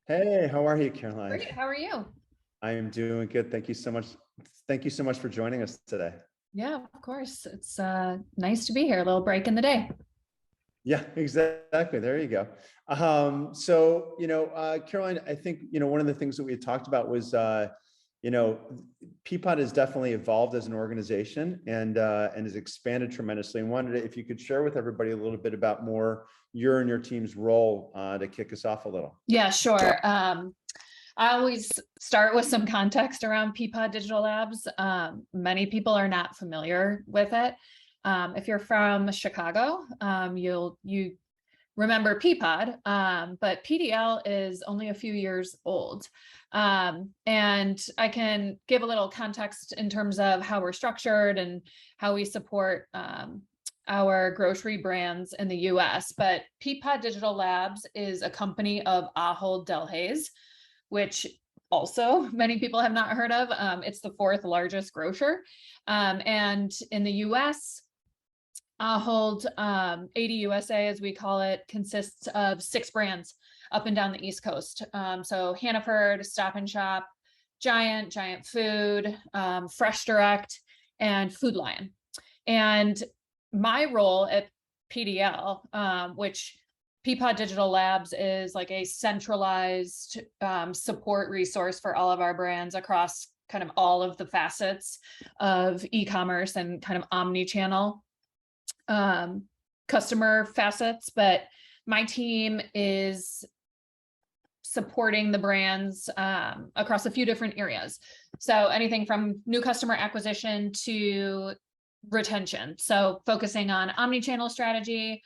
Hey, how are you, Caroline? Great. How are you? I am doing good. Thank you so much. Thank you so much for joining us today. Yeah, of course. It's nice to be here. A little break in the day. Yeah, exactly. There you go. Caroline, I think, one of the things that we had talked about was, you know, Peapod has definitely evolved as an organization and has expanded tremendously. And wondered if you could share with everybody a little bit about more your and your team's role to kick us off a little. Yeah, sure. I always start with some context around Peapod Digital Labs. Many people are not familiar with it. If you're from Chicago, you remember Peapod, but PDL is only a few years old. And I can give a little context in terms of how we're structured and how we support our grocery brands in the US. But Peapod Digital Labs is a company of Ahold Delhaize, which also many people have not heard of. It's the fourth largest grocer. And in the US, Ahold, ADUSA, as we call it, consists of 6 brands up and down the East Coast. So Hannaford, Stop and Shop, Giant Food, Fresh Direct, and Food Lion. And my role at PDL, which Peapod Digital Labs is like a centralized support resource for all of our brands across kind of all of the facets of e-commerce and kind of omni-channel customer facets. But my team is supporting the brands across a few different areas. So anything from new customer acquisition to retention. So focusing on omni-channel strategy,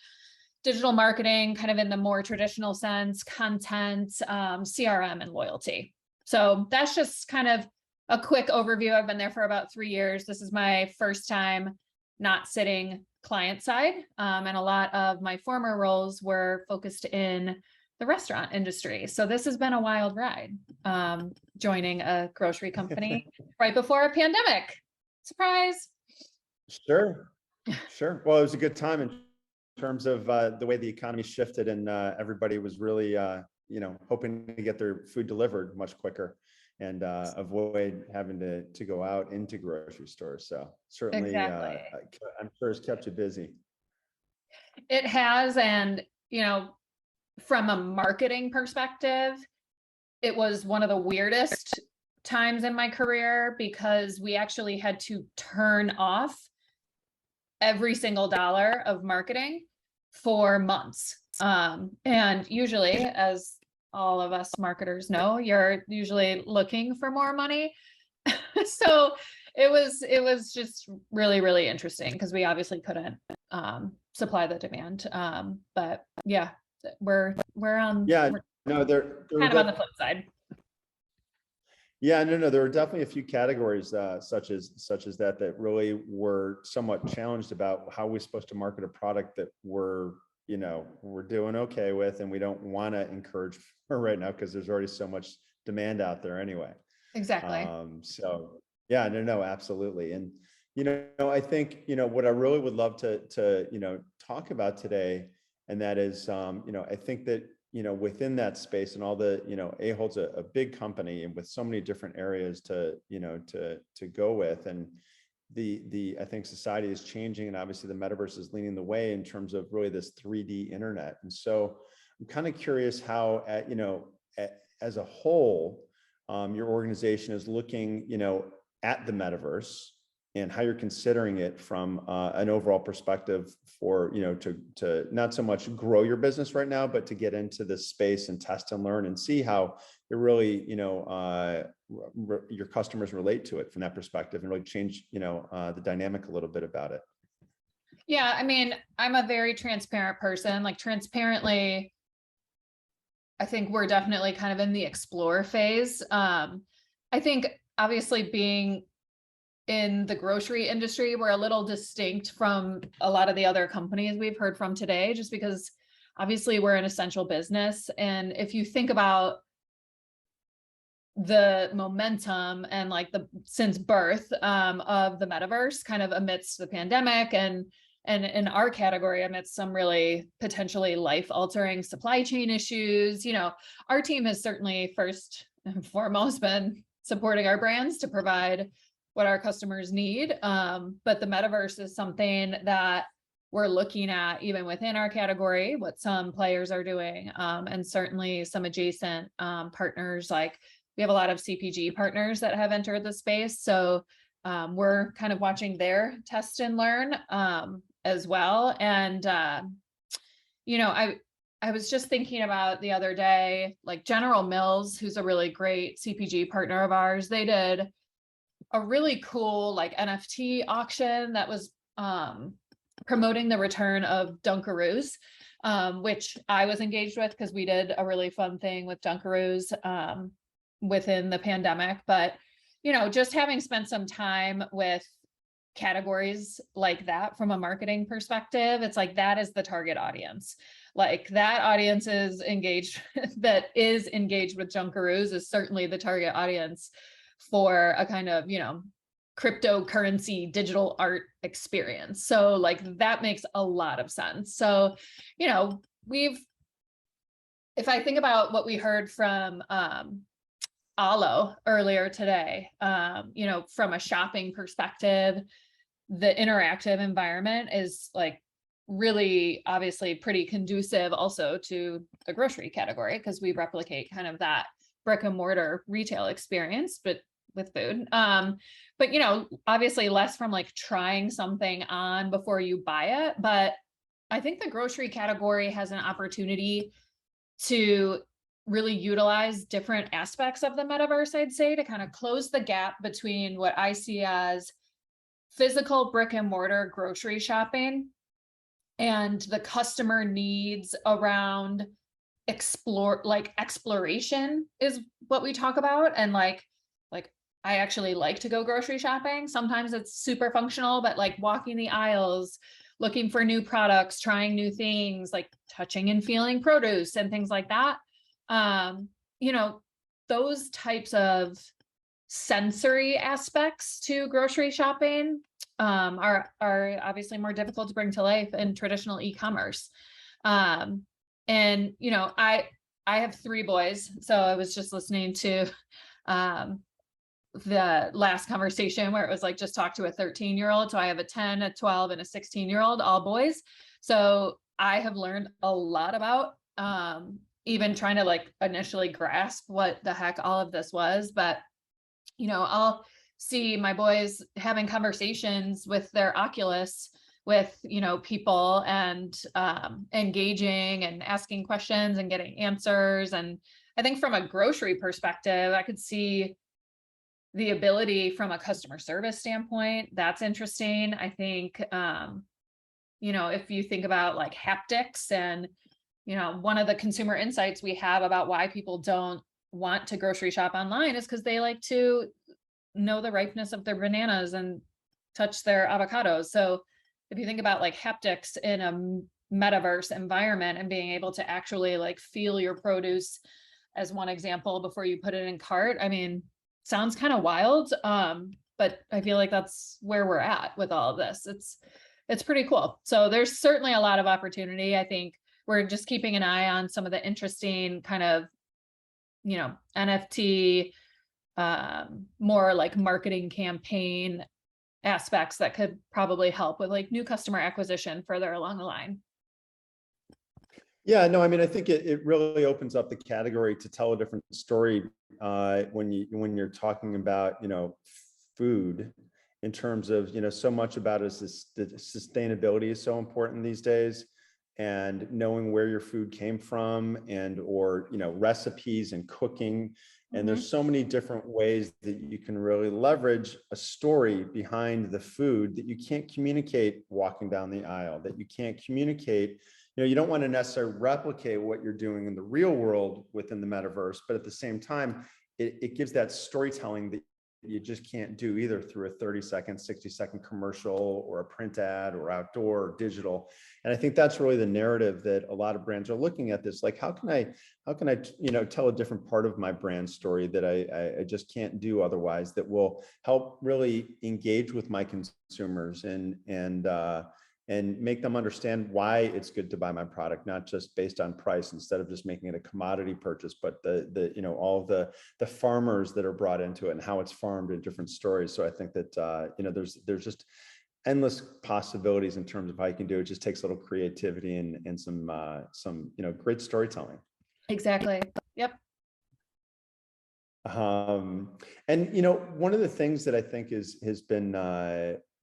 digital marketing, kind of in the more traditional sense, content, CRM, and loyalty. So that's just kind of a quick overview. I've been there for about 3 years. This is my first time not sitting client side. And a lot of my former roles were focused in the restaurant industry. So this has been a wild ride, joining a grocery company right before a pandemic. Surprise. Sure. Well, it was a good time in terms of the way the economy shifted, and everybody was really, hoping to get their food delivered much quicker and avoid having to go out into grocery stores. So certainly, Exactly. I'm sure it's kept you busy. It has. And, from a marketing perspective, it was one of the weirdest times in my career because we actually had to turn off every single dollar of marketing for months. And usually, as all of us marketers know, you're usually looking for more money. So it was just really, really interesting because we obviously couldn't supply the demand. But yeah, we're on. Yeah, no, we're kind of on the flip side. Yeah, no, there were definitely a few categories such as that really were somewhat challenged about how we're supposed to market a product that we're doing okay with, and we don't want to encourage right now because there's already so much demand out there anyway. Exactly. So yeah, no, absolutely. And I think what I really would love to talk about today, and that is I think that within that space and all the, Ahold's a big company and with so many different areas to go with. And I think society is changing, and obviously the metaverse is leading the way in terms of really this 3D internet. And so I'm kind of curious how, as a whole, your organization is looking, at the metaverse and how you're considering it from an overall perspective for, to not so much grow your business right now, but to get into this space and test and learn and see how it really, your customers relate to it from that perspective and really change, the dynamic a little bit about it. Yeah, I mean, I'm a very transparent person. Like, transparently, I think we're definitely kind of in the explore phase. I think obviously being in the grocery industry, we're a little distinct from a lot of the other companies we've heard from today, just because obviously we're an essential business. And if you think about the momentum and like since birth of the metaverse, kind of amidst the pandemic and And in our category, amidst some really potentially life-altering supply chain issues, our team has certainly first and foremost been supporting our brands to provide what our customers need. But the metaverse is something that we're looking at even within our category, what some players are doing, and certainly some adjacent partners. Like we have a lot of CPG partners that have entered the space. So we're kind of watching their test and learn as well. And, I was just thinking about the other day, like General Mills, who's a really great CPG partner of ours, they did a really cool like NFT auction that was promoting the return of Dunkaroos, which I was engaged with because we did a really fun thing with Dunkaroos within the pandemic. But, just having spent some time with categories like that from a marketing perspective, it's like that is the target audience. Like that audience is engaged, that is engaged with Dunkaroos is certainly the target audience for a kind of, cryptocurrency digital art experience. So like that makes a lot of sense. So, if I think about what we heard from Alo earlier today, from a shopping perspective, the interactive environment is like really obviously pretty conducive also to the grocery category because we replicate kind of that brick and mortar retail experience, but with food. But obviously less from like trying something on before you buy it. But I think the grocery category has an opportunity to really utilize different aspects of the metaverse, I'd say, to kind of close the gap between what I see as physical brick and mortar grocery shopping and the customer needs around exploration is what we talk about. And like I actually like to go grocery shopping. Sometimes it's super functional, but like walking the aisles, looking for new products, trying new things, like touching and feeling produce and things like that. Those types of sensory aspects to grocery shopping are obviously more difficult to bring to life in traditional e-commerce. And I have 3 boys, so I was just listening to the last conversation where it was like just talk to a 13-year-old. So I have a 10, a 12, and a 16-year-old, all boys. So I have learned a lot about even trying to like initially grasp what the heck all of this was. But I'll see my boys having conversations with their Oculus with, people and engaging and asking questions and getting answers. And I think from a grocery perspective, I could see the ability from a customer service standpoint. That's interesting. I think, if you think about like haptics and, one of the consumer insights we have about why people don't want to grocery shop online is because they like to know the ripeness of their bananas and touch their avocados. So if you think about like haptics in a metaverse environment and being able to actually like feel your produce as one example before you put it in cart, I mean, sounds kind of wild. But I feel like that's where we're at with all of this. It's pretty cool. So there's certainly a lot of opportunity. I think we're just keeping an eye on some of the interesting kind of, NFT, more like marketing campaign aspects that could probably help with like new customer acquisition further along the line. Yeah, no, I mean, I think it really opens up the category to tell a different story when you're talking about, food in terms of, so much about is the sustainability is so important these days, and knowing where your food came from or recipes and cooking. And there's so many different ways that you can really leverage a story behind the food that you can't communicate walking down the aisle, that you can't communicate. You don't want to necessarily replicate what you're doing in the real world within the metaverse, but at the same time, it gives that storytelling that you just can't do either through a 30-second, 60-second commercial or a print ad or outdoor or digital. And I think that's really the narrative that a lot of brands are looking at this. Like, how can I, tell a different part of my brand story that I just can't do otherwise, that will help really engage with my consumers and and make them understand why it's good to buy my product, not just based on price, instead of just making it a commodity purchase, but the you know, all the farmers that are brought into it and how it's farmed in different stories. So I think that you know, there's just endless possibilities in terms of how you can do it. It just takes a little creativity and some you know, great storytelling. Exactly. Yep. And you know, one of the things that I think has been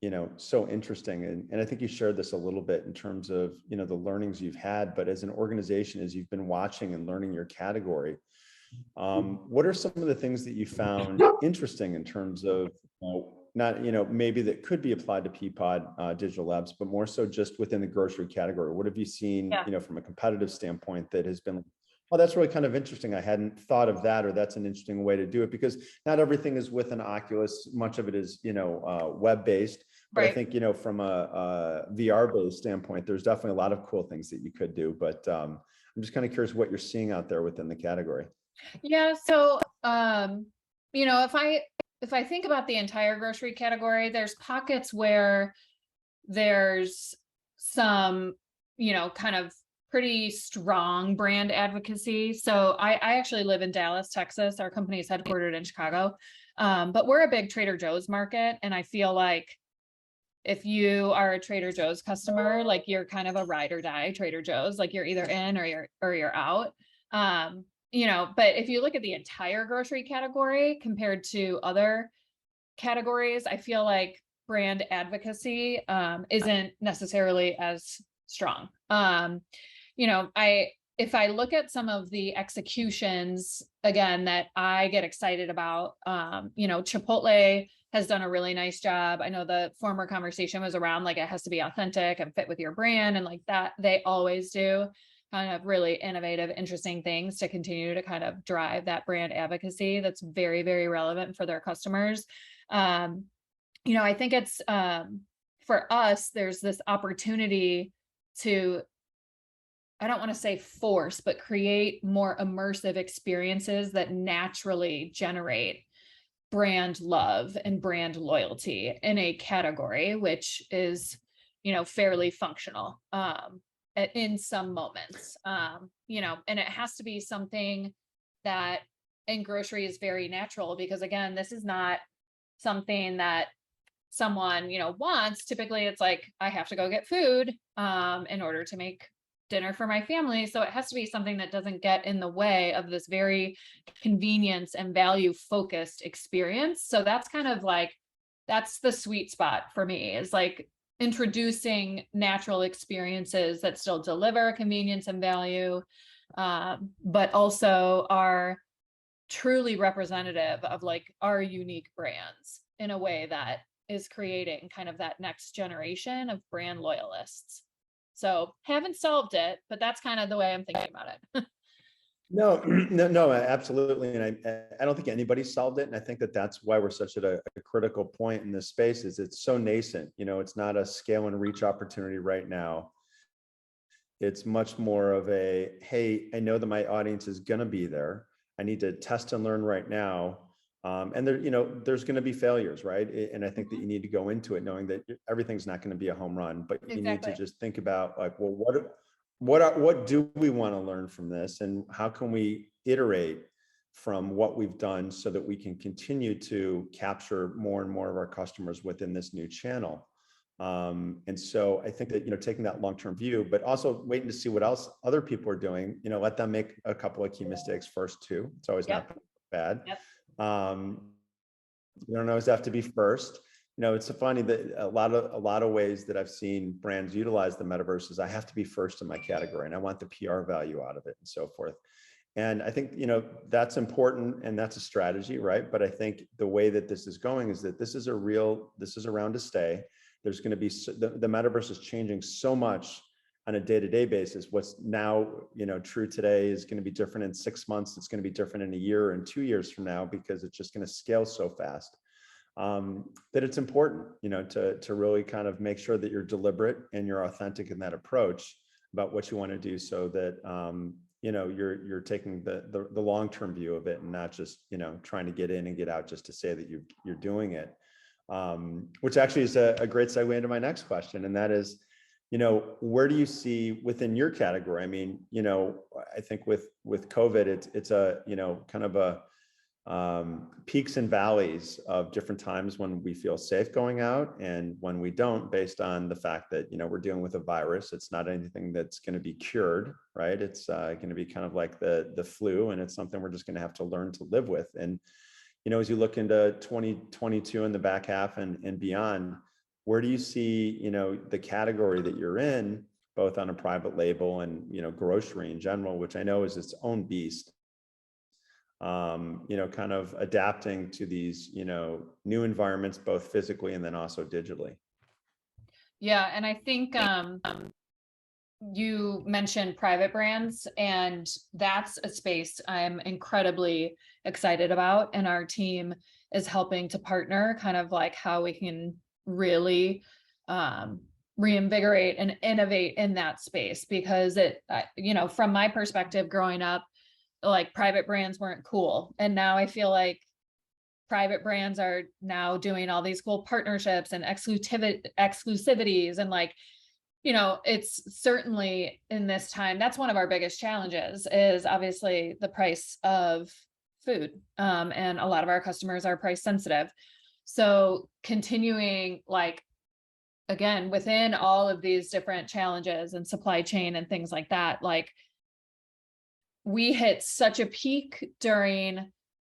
you know, so interesting, and I think you shared this a little bit in terms of, you know, the learnings you've had, but as an organization, as you've been watching and learning your category, what are some of the things that you found interesting in terms of, not, you know, maybe that could be applied to Peapod Digital Labs, but more so just within the grocery category? What have you seen, Yeah. you know, from a competitive standpoint that has been, oh, that's really kind of interesting. I hadn't thought of that, or that's an interesting way to do it, because not everything is with an Oculus. Much of it is, you know, web-based. But I Right. think, you know, from a VR-based standpoint, there's definitely a lot of cool things that you could do. But I'm just kind of curious what you're seeing out there within the category. Yeah. So, you know, if I think about the entire grocery category, there's pockets where there's some, you know, kind of pretty strong brand advocacy. So I actually live in Dallas, Texas. Our company is headquartered in Chicago. But we're a big Trader Joe's market. And I feel like if you are a Trader Joe's customer, like you're kind of a ride or die Trader Joe's, like you're either in or you're out. You know, but if you look at the entire grocery category compared to other categories, I feel like brand advocacy isn't necessarily as strong. You know, if I look at some of the executions again that I get excited about, you know, Chipotle has done a really nice job. I know the former conversation was around like it has to be authentic and fit with your brand, and like that they always do kind of really innovative, interesting things to continue to kind of drive that brand advocacy that's very, very relevant for their customers. You know, I think it's for us, there's this opportunity to, I don't want to say force, but create more immersive experiences that naturally generate brand love and brand loyalty in a category, which is, you know, fairly functional in some moments. You know, and it has to be something that in grocery is very natural, because again, this is not something that someone, you know, wants. Typically it's like, I have to go get food in order to make dinner for my family. So it has to be something that doesn't get in the way of this very convenience and value focused experience. So that's kind of like, that's the sweet spot for me, is like introducing natural experiences that still deliver convenience and value, but also are truly representative of like our unique brands in a way that is creating kind of that next generation of brand loyalists. So haven't solved it, but that's kind of the way I'm thinking about it. No, no, absolutely. And I don't think anybody solved it. And I think that that's why we're such at a critical point in this space, is it's so nascent. You know, it's not a scale and reach opportunity right now. It's much more of a, hey, I know that my audience is going to be there. I need to test and learn right now. And there, you know, there's going to be failures, right? And I think that you need to go into it knowing that everything's not going to be a home run, but you need to just think about like, well, what do we want to learn from this, and how can we iterate from what we've done so that we can continue to capture more and more of our customers within this new channel. And so I think that, you know, taking that long-term view, but also waiting to see what else other people are doing, you know, let them make a couple of key mistakes first too. It's always not bad. You don't always have to be first. You know, it's so funny that a lot of ways that I've seen brands utilize the metaverse is I have to be first in my category and I want the PR value out of it and so forth. And I think, you know, that's important and that's a strategy, right? But I think the way that this is going is that this is around to stay. There's going to be, the metaverse is changing so much on a day-to-day basis. What's now, you know, true today is going to be different in 6 months. It's going to be different in a year and 2 years from now, because it's just going to scale so fast. That it's important, you know, to really kind of make sure that you're deliberate and you're authentic in that approach about what you want to do, so that you know, you're taking the long-term view of it and not just, you know, trying to get in and get out just to say that you're doing it. Which actually is a great segue into my next question, and that is, where do you see within your category? I mean, I think with COVID, it's a, kind of a peaks and valleys of different times when we feel safe going out and when we don't, based on the fact that, we're dealing with a virus. It's not anything that's going to be cured, right? It's going to be kind of like the flu, and it's something we're just going to have to learn to live with. And, as you look into 2022 in the back half and beyond, where do you see, the category that you're in, both on a private label and, grocery in general, which I know is its own beast, kind of adapting to these, new environments, both physically and then also digitally? Yeah, and I think you mentioned private brands, and that's a space I'm incredibly excited about. And our team is helping to partner, kind of like how we can really reinvigorate and innovate in that space, because from my perspective, growing up, like private brands weren't cool. And now I feel like private brands are now doing all these cool partnerships and exclusivities. And like, it's certainly in this time, that's one of our biggest challenges, is obviously the price of food. And a lot of our customers are price sensitive. So continuing, like, again, within all of these different challenges and supply chain and things like that, like, we hit such a peak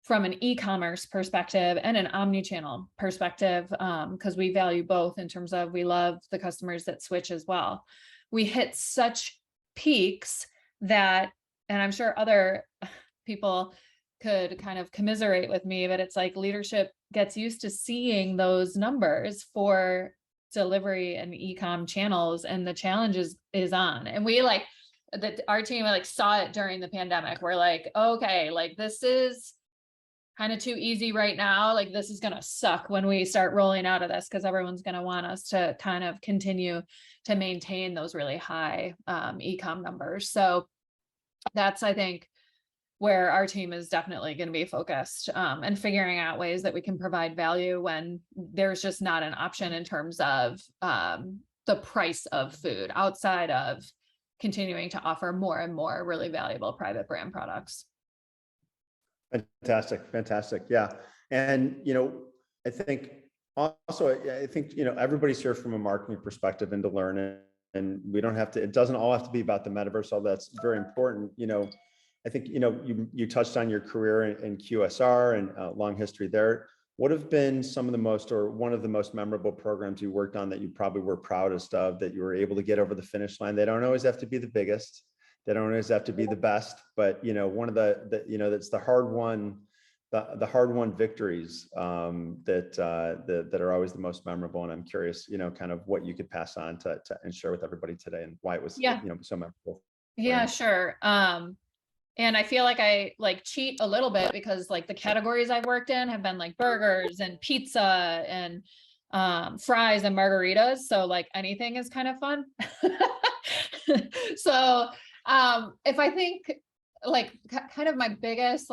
from an e-commerce perspective and an omni-channel perspective, because we value both in terms of, we love the customers that switch as well. We hit such peaks that, and I'm sure other people could kind of commiserate with me, but it's like leadership gets used to seeing those numbers for delivery and e-com channels, and the challenge is on. And we our team saw it during the pandemic. We're like, okay, like this is kind of too easy right now. Like this is going to suck when we start rolling out of this, because everyone's going to want us to kind of continue to maintain those really high e-com numbers. So that's, I think, where our team is definitely going to be focused, and figuring out ways that we can provide value when there's just not an option in terms of the price of food, outside of continuing to offer more and more really valuable private brand products. Fantastic. Yeah. And, I think everybody's here from a marketing perspective and to learn it, and we don't have to, it doesn't all have to be about the metaverse, although that's very important. I think, you touched on your career in QSR and long history there. What have been some of the most, or one of the most memorable programs you worked on that you probably were proudest of, that you were able to get over the finish line? They don't always have to be the biggest. They don't always have to be the best, but one of that's the hard won, the hard won victories that are always the most memorable. And I'm curious, kind of what you could pass on to and share with everybody today, and why it was so memorable. Yeah, sure. And I feel like I cheat a little bit, because the categories I've worked in have been like burgers and pizza and fries and margaritas. So anything is kind of fun. So if I think kind of my biggest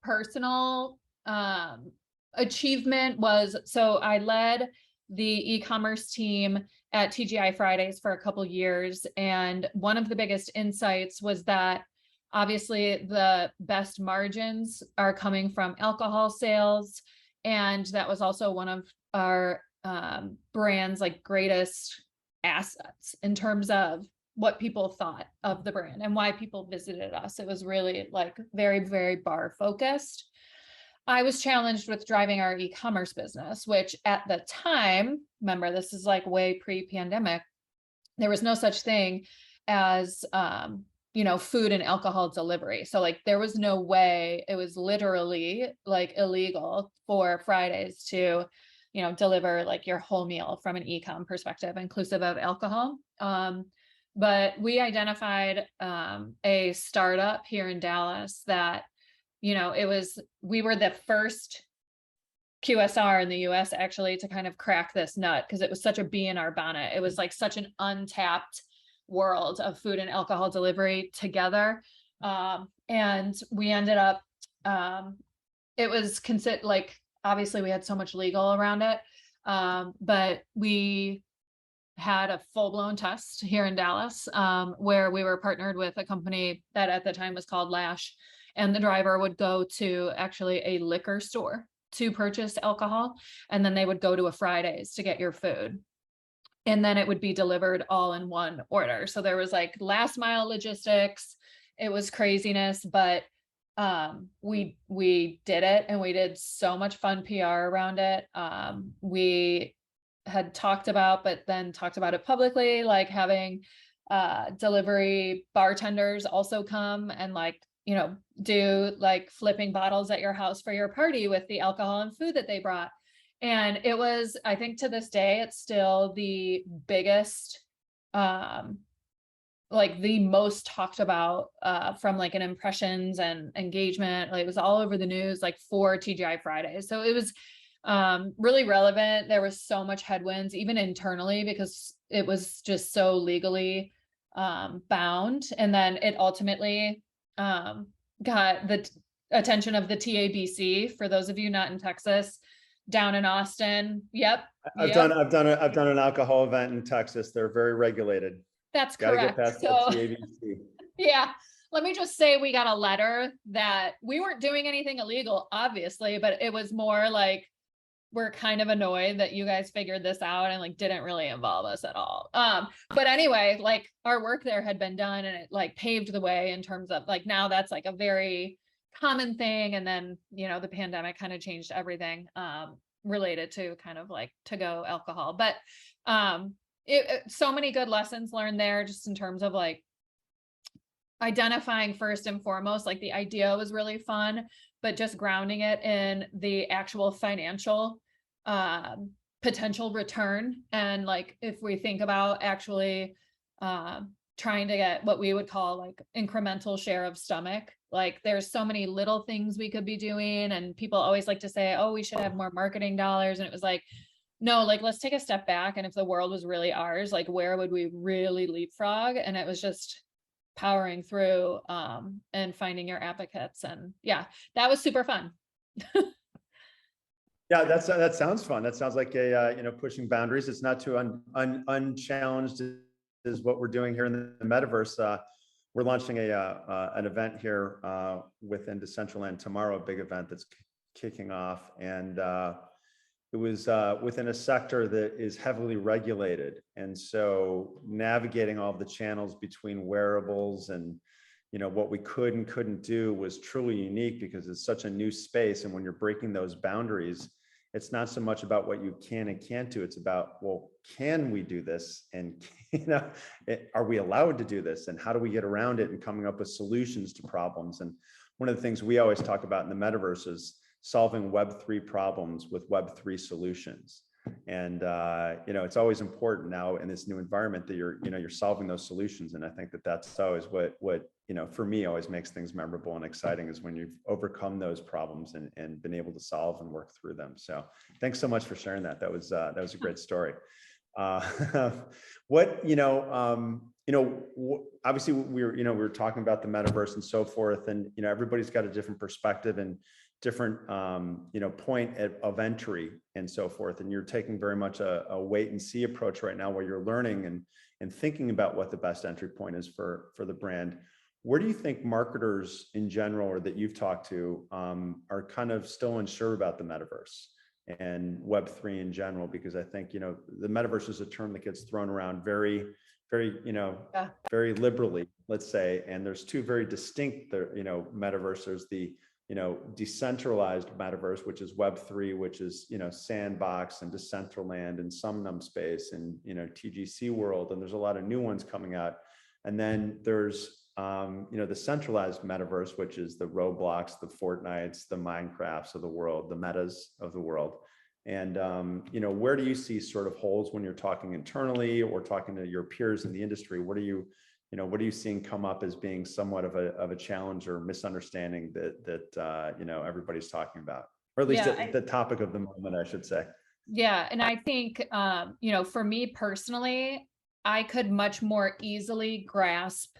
personal achievement was, so I led the e-commerce team at TGI Fridays for a couple years. And one of the biggest insights was that obviously the best margins are coming from alcohol sales. And that was also one of our brand's greatest assets in terms of what people thought of the brand and why people visited us. It was really very, very bar focused. I was challenged with driving our e-commerce business, which at the time, remember, this is way pre-pandemic, there was no such thing as, food and alcohol delivery. So there was no way, it was literally illegal for Fridays to, deliver your whole meal from an e-com perspective, inclusive of alcohol. But we identified a startup here in Dallas that, we were the first QSR in the US actually to kind of crack this nut, because it was such a bee in our bonnet. It was such an untapped world of food and alcohol delivery together. And we ended up, it was obviously we had so much legal around it. But we had a full-blown test here in Dallas, where we were partnered with a company that at the time was called Lash, and the driver would go to actually a liquor store to purchase alcohol, and then they would go to a Fridays to get your food. And then it would be delivered all in one order. So there was like last mile logistics. It was craziness, but we did it, and we did so much fun PR around it. We had talked about, but then talked about it publicly, like having delivery bartenders also come and like, you know, do like flipping bottles at your house for your party with the alcohol and food that they brought. And it was, I think to this day, it's still the biggest, like the most talked about from like an impressions and engagement. Like, it was all over the news, like for TGI Fridays. So it was really relevant. There was so much headwinds, even internally, because it was just so legally bound. And then it ultimately got the attention of the TABC. For those of you not in Texas, down in Austin. Yep. I've done an alcohol event in Texas. They're very regulated. That's Gotta correct. get past So, that TABC. yeah, let me just say we got a letter that we weren't doing anything illegal, obviously, but it was more like, we're kind of annoyed that you guys figured this out and like didn't really involve us at all. But anyway, like our work there had been done, and it like paved the way in terms of like, now that's like a very common thing. And then, you know, the pandemic kind of changed everything related to kind of like to-go alcohol. But so many good lessons learned there, just in terms of like identifying first and foremost, like the idea was really fun, but just grounding it in the actual financial potential return. And like, if we think about actually trying to get what we would call like incremental share of stomach, like there's so many little things we could be doing. And people always like to say, oh, we should have more marketing dollars. And it was like, no, like, let's take a step back. And if the world was really ours, like, where would we really leapfrog? And it was just powering through and finding your advocates. And yeah, that was super fun. Yeah, that sounds fun. That sounds like a you know, pushing boundaries. It's not too unchallenged is what we're doing here in the metaverse. We're launching an event here within Decentraland tomorrow, a big event that's kicking off, and it was within a sector that is heavily regulated, and so navigating all the channels between wearables and, you know, what we could and couldn't do was truly unique, because it's such a new space. And when you're breaking those boundaries, it's not so much about what you can and can't do. It's about, well, can we do this? And, you know, are we allowed to do this? And how do we get around it, and coming up with solutions to problems? And one of the things we always talk about in the metaverse is solving Web3 problems with Web3 solutions. And, you know, it's always important now in this new environment that you're solving those solutions. And I think that that's always what, you know, for me, always makes things memorable and exciting, is when you've overcome those problems and been able to solve and work through them. So thanks so much for sharing that. That was a great story. What, obviously we were talking about the metaverse and so forth, and, you know, everybody's got a different perspective and different, point of entry and so forth. And you're taking very much a wait and see approach right now, where you're learning and thinking about what the best entry point is for the brand. Where do you think marketers in general, or that you've talked to, are kind of still unsure about the metaverse and Web3 in general? Because I think, you know, the metaverse is a term that gets thrown around very, very liberally, let's say. And there's two very distinct, metaverse. There's the, decentralized metaverse, which is Web3, which is, Sandbox and Decentraland and Sumnum Space and, TGC World. And there's a lot of new ones coming out. And then there's, the centralized metaverse, which is the Roblox, the Fortnites, the Minecrafts of the world, the Metas of the world. And, where do you see sort of holes when you're talking internally or talking to your peers in the industry? What are you seeing come up as being somewhat of a challenge or misunderstanding that everybody's talking about, or at least the topic of the moment, I should say. Yeah. And I think, for me personally, I could much more easily grasp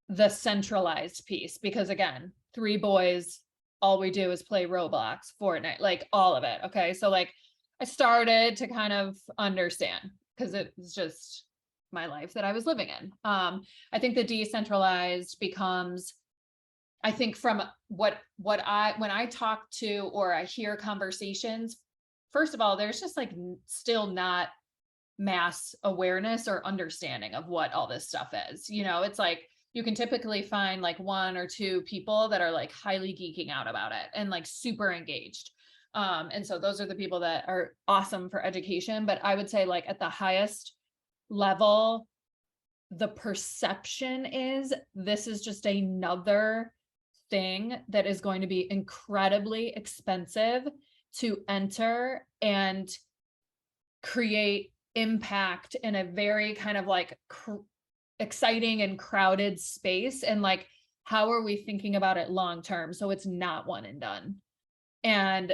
the centralized piece, because again, 3 boys, all we do is play Roblox, Fortnite, like all of it. Okay. So like I started to kind of understand. because it was just my life that I was living in. I think the decentralized becomes, I think from when I talk to, or I hear conversations, first of all, there's just like still not mass awareness or understanding of what all this stuff is. It's like, you can typically find like one or two people that are like highly geeking out about it and like super engaged. And so those are the people that are awesome for education. But I would say like at the highest level, the perception is this is just another thing that is going to be incredibly expensive to enter and create impact in a very kind of like exciting and crowded space. And like, how are we thinking about it long term so it's not one and done? And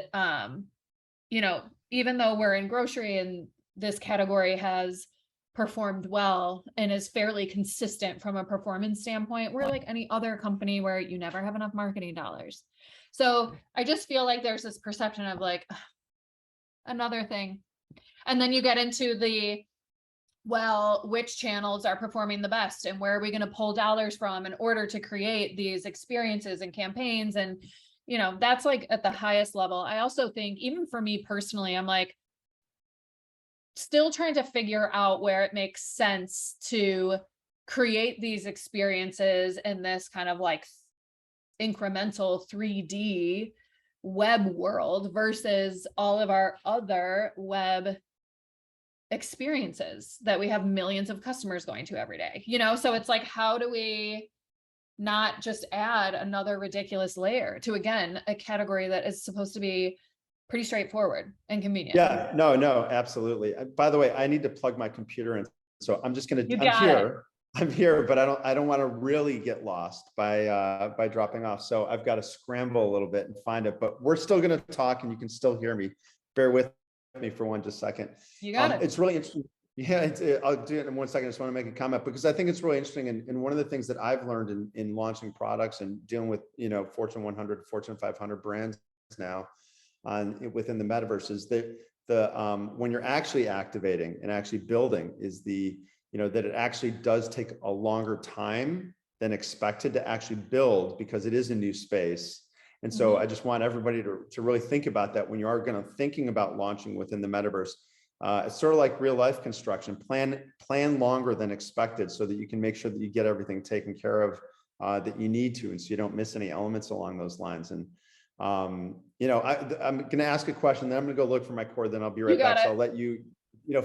even though we're in grocery and this category has performed well and is fairly consistent from a performance standpoint, we're like any other company where you never have enough marketing dollars. So I just feel like there's this perception of like another thing. And then you get into which channels are performing the best and where are we going to pull dollars from in order to create these experiences and campaigns? And, that's like at the highest level. I also think even for me personally, I'm like, still trying to figure out where it makes sense to create these experiences in this kind of like incremental 3D web world versus all of our other web experiences that we have millions of customers going to every day. So it's like, how do we not just add another ridiculous layer to, again, a category that is supposed to be pretty straightforward and convenient? Yeah, no, absolutely. By the way, I need to plug my computer in. So I'm just going to, I'm here, but I don't want to really get lost by dropping off. So I've got to scramble a little bit and find it, but we're still going to talk and you can still hear me. Bear with me for just a second. You got it. It's really interesting. Yeah, I'll do it in 1 second. I just want to make a comment because I think it's really interesting. And one of the things that I've learned in launching products and dealing with, Fortune 100, Fortune 500 brands now within the metaverse is that when you're actually activating and actually building is that it actually does take a longer time than expected to actually build because it is a new space. And so I just want everybody to really think about that when you are thinking about launching within the metaverse. It's sort of like real life construction. Plan longer than expected so that you can make sure that you get everything taken care of that you need to, and so you don't miss any elements along those lines. And I'm going to ask a question, then I'm going to go look for my cord, then I'll be right back. So I'll let you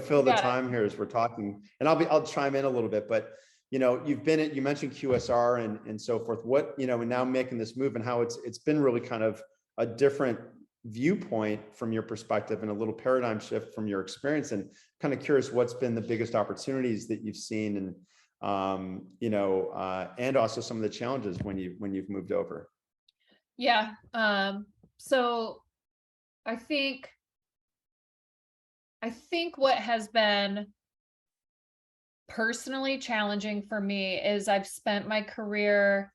fill the time here as we're talking, and I'll chime in a little bit. But you mentioned QSR and so forth. What and now making this move and how it's been really kind of a different viewpoint from your perspective and a little paradigm shift from your experience, and kind of curious what's been the biggest opportunities that you've seen, and and also some of the challenges when you've moved over. Yeah. So I think what has been personally challenging for me is I've spent my career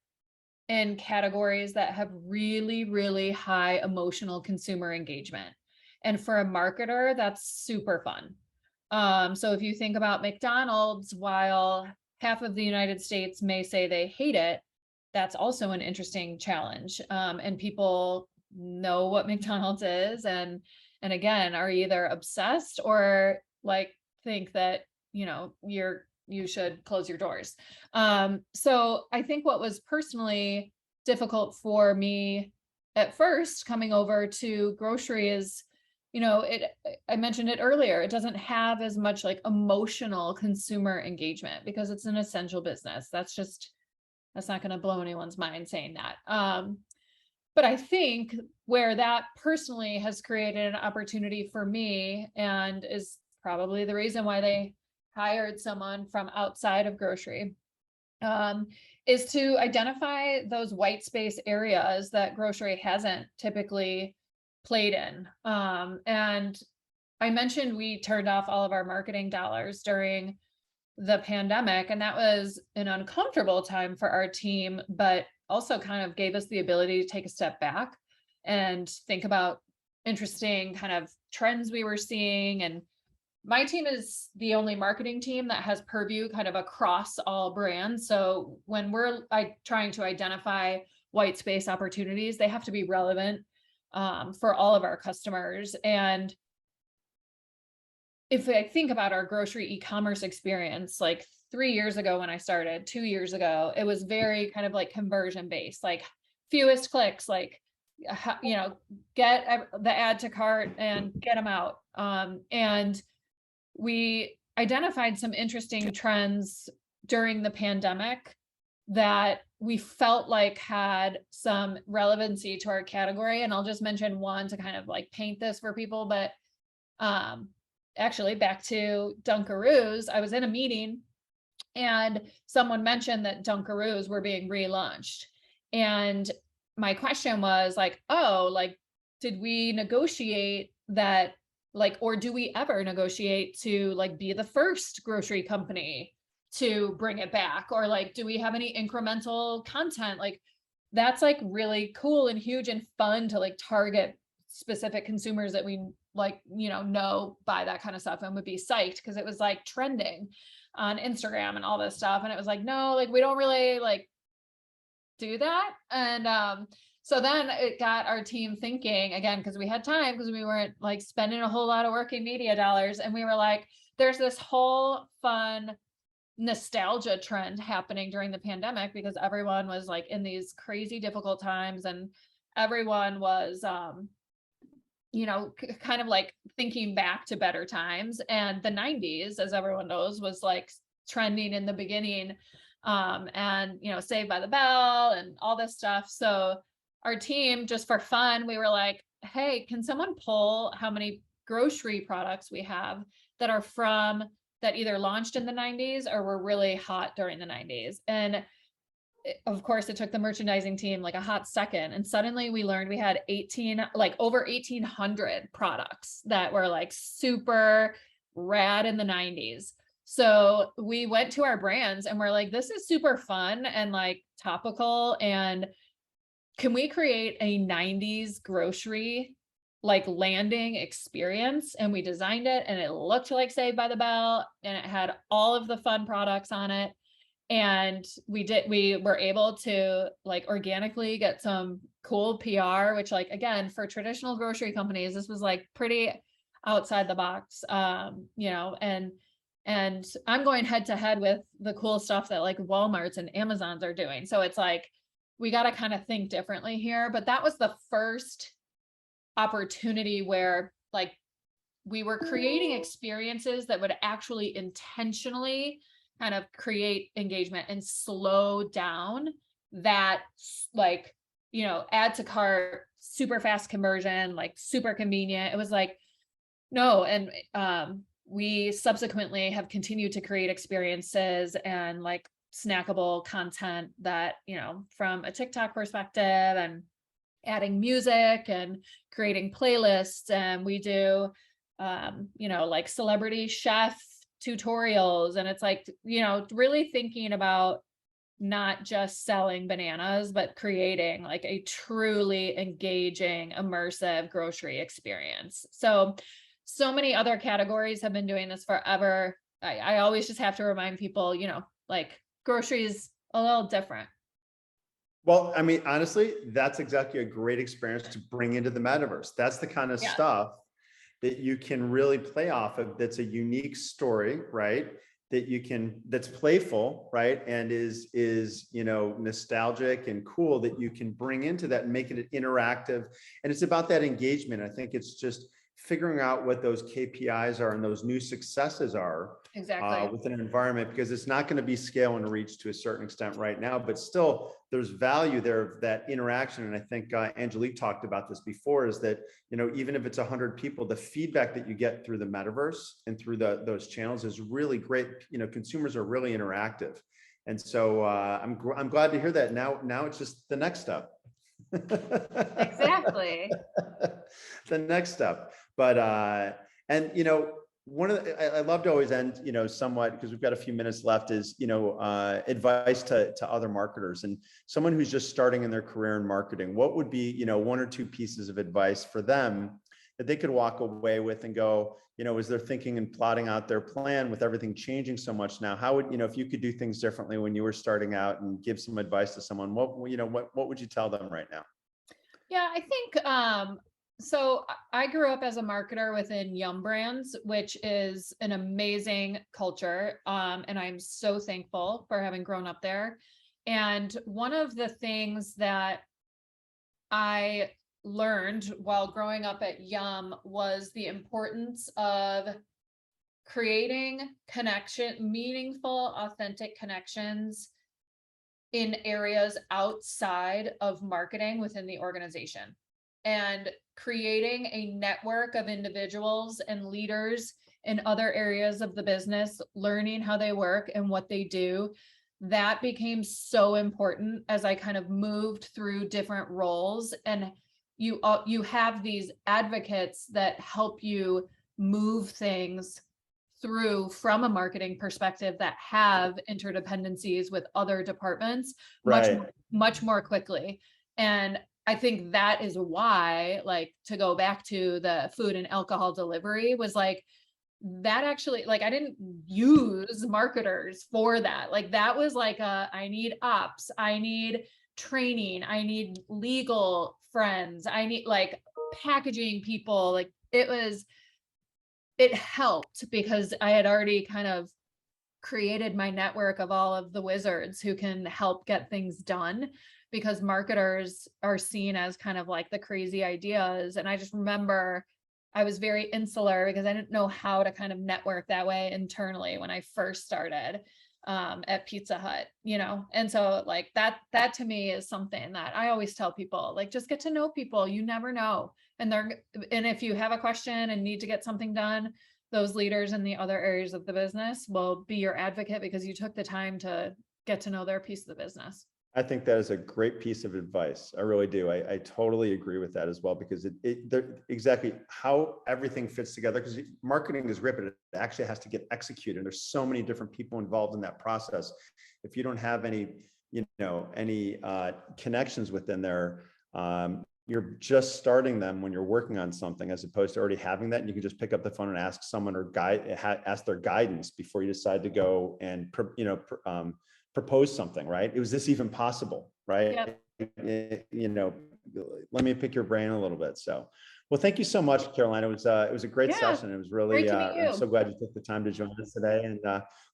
in categories that have really, really high emotional consumer engagement. And for a marketer, that's super fun. So if you think about McDonald's, while half of the United States may say they hate it, that's also an interesting challenge. And people know what McDonald's is and again, are either obsessed or like think that, you should close your doors. So I think what was personally difficult for me at first coming over to grocery is, I mentioned it earlier, it doesn't have as much like emotional consumer engagement because it's an essential business. That's not going to blow anyone's mind saying that. But I think where that personally has created an opportunity for me, and is probably the reason why they hired someone from outside of grocery, is to identify those white space areas that grocery hasn't typically played in. And I mentioned we turned off all of our marketing dollars during the pandemic, and that was an uncomfortable time for our team, but also kind of gave us the ability to take a step back and think about interesting kind of trends we were seeing and my team is the only marketing team that has purview kind of across all brands. So when we're trying to identify white space opportunities, they have to be relevant for all of our customers. And if I think about our grocery e-commerce experience, like 3 years ago when I started, 2 years ago, it was very kind of like conversion based, like fewest clicks, like, get the add to cart and get them out. And we identified some interesting trends during the pandemic that we felt like had some relevancy to our category. And I'll just mention one to kind of like paint this for people, but actually back to Dunkaroos, I was in a meeting and someone mentioned that Dunkaroos were being relaunched. And my question was like, oh, like, did we negotiate that, like, or do we ever negotiate to like be the first grocery company to bring it back? Or like, do we have any incremental content? Like, that's like really cool and huge and fun to like target specific consumers that we like, know buy that kind of stuff and would be psyched because it was like trending on Instagram and all this stuff. And it was like, no, like we don't really like do that. And so then it got our team thinking again, because we had time, because we weren't like spending a whole lot of working media dollars. And we were like, there's this whole fun nostalgia trend happening during the pandemic because everyone was like in these crazy difficult times and everyone was kind of like thinking back to better times. And the 90s, as everyone knows, was like trending in the beginning. And Saved by the Bell and all this stuff. So our team, just for fun, we were like, hey, can someone pull how many grocery products we have that are from that either launched in the 90s or were really hot during the 90s? And of course, it took the merchandising team like a hot second. And suddenly we learned we had over 1,800 products that were like super rad in the 90s. So we went to our brands and we're like, this is super fun and like topical. And can we create a 90s grocery like landing experience? And we designed it and it looked like Saved by the Bell and it had all of the fun products on it. And we were able to like organically get some cool PR, which like, again, for traditional grocery companies, this was like pretty outside the box, and I'm going head to head with the cool stuff that like Walmart's and Amazon's are doing. So it's like, we got to kind of think differently here. But that was the first opportunity where like we were creating experiences that would actually intentionally kind of create engagement and slow down that like, add to cart, super fast conversion, like super convenient. It was like, no. And we subsequently have continued to create experiences and like snackable content that, from a TikTok perspective and adding music and creating playlists. And we do, like celebrity chef tutorials. And it's like, really thinking about not just selling bananas, but creating like a truly engaging, immersive grocery experience. So many other categories have been doing this forever. I always just have to remind people, like groceries a little different. Well, I mean, honestly, that's exactly a great experience to bring into the metaverse. That's the kind of stuff that you can really play off of. That's a unique story, right? That's playful, right? And is nostalgic and cool, that you can bring into that and make it interactive. And it's about that engagement. I think it's just figuring out what those KPIs are and those new successes are exactly within an environment, because it's not going to be scale and reach to a certain extent right now, but still there's value there of that interaction. And I think Angelique talked about this before, is that, even if it's 100 people, the feedback that you get through the metaverse and through those channels is really great. Consumers are really interactive. And so I'm glad to hear that. Now it's just the next step. Exactly. The next step. But and I love to always end somewhat, because we've got a few minutes left, is advice to other marketers and someone who's just starting in their career in marketing. What would be one or two pieces of advice for them that they could walk away with and go, as they're thinking and plotting out their plan with everything changing so much now, how would, if you could do things differently when you were starting out and give some advice to someone, what would you tell them right now? Yeah, I think, so I grew up as a marketer within Yum Brands, which is an amazing culture. And I'm so thankful for having grown up there. And one of the things that I learned while growing up at Yum was the importance of creating meaningful, authentic connections in areas outside of marketing within the organization, and creating a network of individuals and leaders in other areas of the business, learning how they work and what they do. That became so important as I kind of moved through different roles. And you have these advocates that help you move things through from a marketing perspective that have interdependencies with other departments much more quickly. And I think that is why, like, to go back to the food and alcohol delivery, was like, that actually, like, I didn't use marketers for that. Like, that was like I need ops, I need training, I need legal friends, I need like packaging people. Like, it helped because I had already kind of created my network of all of the wizards who can help get things done, because marketers are seen as kind of like the crazy ideas. And I just remember I was very insular because I didn't know how to kind of network that way internally when I first started at Pizza Hut, And so like that to me is something that I always tell people, like, just get to know people. You never know. And if you have a question and need to get something done, those leaders in the other areas of the business will be your advocate because you took the time to get to know their piece of the business. I think that is a great piece of advice. I really do. I totally agree with that as well, because exactly how everything fits together, because marketing is great, but it actually has to get executed. There's so many different people involved in that process. If you don't have any connections within there, you're just starting them when you're working on something, as opposed to already having that. And you can just pick up the phone and ask someone or ask their guidance before you decide to go and propose something, right? Was this even possible, right? Yep. Let me pick your brain a little bit. So, well, thank you so much, Carolina. It was a great session. It was really, I'm so glad you took the time to join us today, and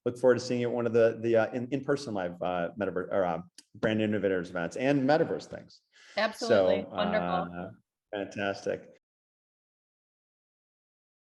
look forward to seeing you at one of the in-person live Metaverse or Brand Innovators events and Metaverse things. Absolutely. So, wonderful. Fantastic.